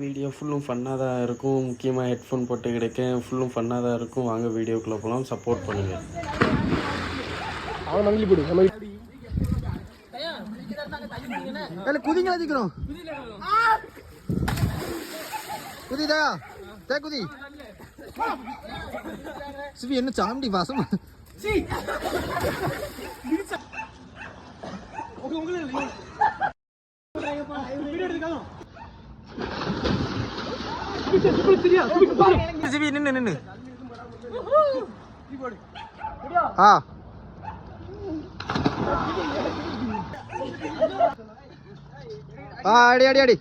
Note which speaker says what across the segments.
Speaker 1: Video ஃபுல்லும் ஃபன்னாக தான் இருக்கும். முக்கியமாக ஹெட்ஃபோன் போட்டு கிடைக்கேன். ஃபுல்லும் ஃபன்னாக தான் இருக்கும். வாங்க வீடியோக்குள்ளே போகலாம். சப்போர்ட் பண்ணுங்கள்.
Speaker 2: அவன் மங்கிலி போடு நம்ம குதிங்களா சீக்கிரம் குதிதா தே குதி சிவி என்ன சாம்டி வாசம் சிவி நின்னு நின்னு ஆ அடி அடி அடி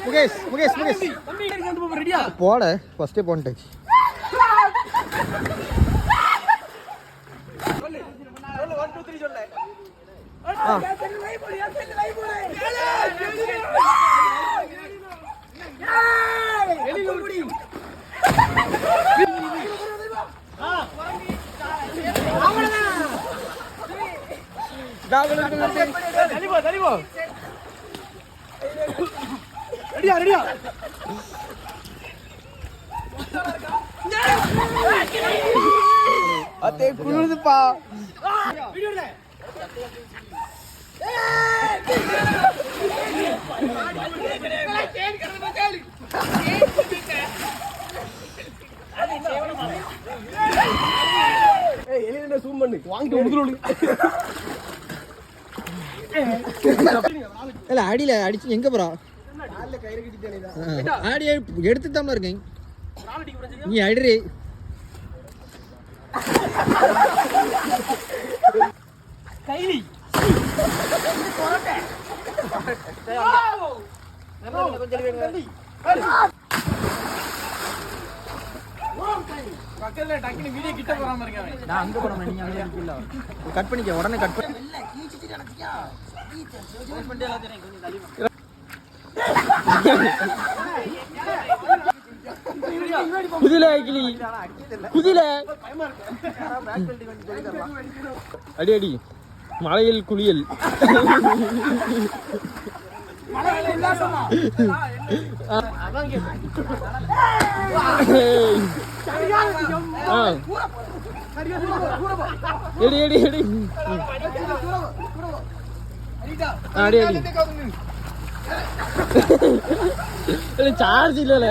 Speaker 2: முகேஷ் முகேஷ் முகேஷ் போட ஃபர்ஸ்டே போன்ட்டாச்சு ரெடியா ரெடியா அத்தே குளுதுப்பா ஏய் எலின ஜூம் பண்ணு வாங்கிட்டு உடுதுல இல்ல அடியில அடிச்சு எங்க போறா கால்ல கயிறு கட்டிட்டேனேடா ஆடி எடுத்து தான் இருக்கேன் நீ அடிரே கைலி போறட்டே நம்ம கொஞ்சம் வெளிய பக்கத்துல டக்கினி வீடியோ கிட்ட போறாம இருக்கானே நான் அங்க போறேன் நீங்க அங்க இல்ல கட் பண்ணிக்க உடனே கட் பண்ணு இல்ல கீச்சிட்டு நடக்கியா ஜோஸ் பண்டியல தெரியும் கொஞ்சம் தள்ளி குதில கிளி குதில அடி அடி மலையில் குளியல் எடி எடி எடி அடி அடி சார்ஜ் இல்ல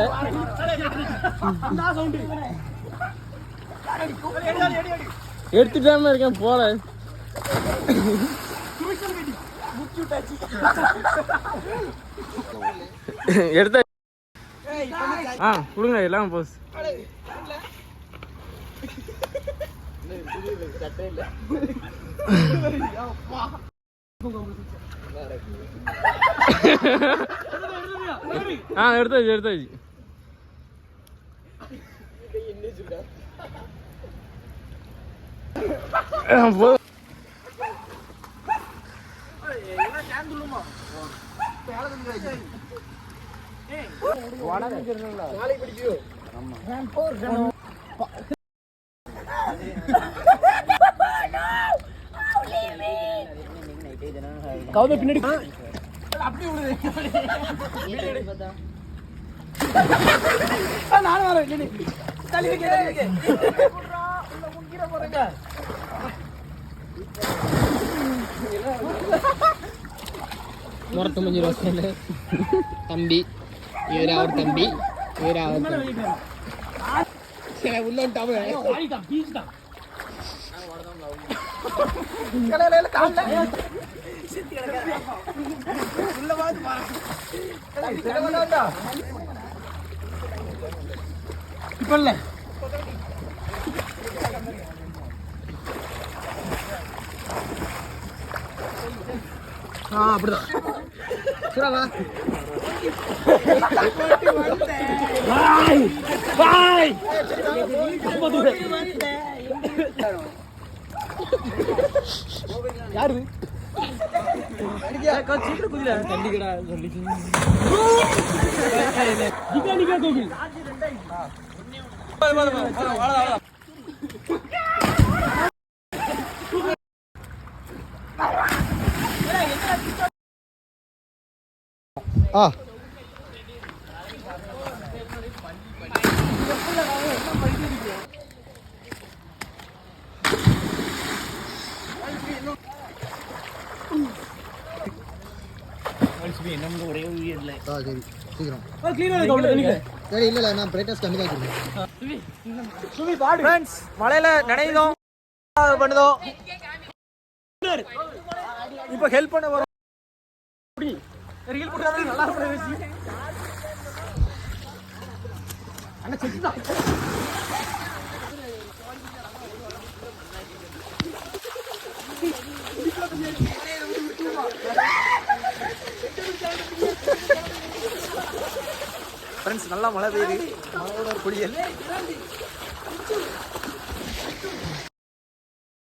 Speaker 2: எடுத்துட்டாம இருக்கேன் போல எடுத்த கொடுங்க எல்லாம் போஸ் எடுத்தாச்சு எடுத்தாச்சு கவுத பின்னாடி அப்படி நானும் வரேன் தள்ளி வைக்க போறேங்க முரட்டு மஞ்சள் ரோஸ் தம்பி இவரா அவர் தம்பி இவரா அவர் தம்பி உள்ளோட்டாம இப்ப இல்ல அப்படிதான் யாரு சீக்கிரம் குதிரை தண்டிக்கடா சொல்லி கோவில்
Speaker 3: ஆ
Speaker 2: ஒரே உயிரில்லை
Speaker 3: சரி சீக்கிரம்
Speaker 2: கிளீனாக
Speaker 3: சரி இல்லை இல்லை நான் பிரைட்னஸ் கம்மி தான் வச்சிருக்கேன்.
Speaker 2: ஃப்ரெண்ட்ஸ் மலையில நினைதோம் பண்ணுதோம் இப்போ ஹெல்ப் பண்ண வரோம் ரீல் போட்டாலே நல்லா இருக்கும் அண்ணா செத்துதான் ஃப்ரெண்ட்ஸ் நல்லா மழை பெய்யுது மழையோட குளியல்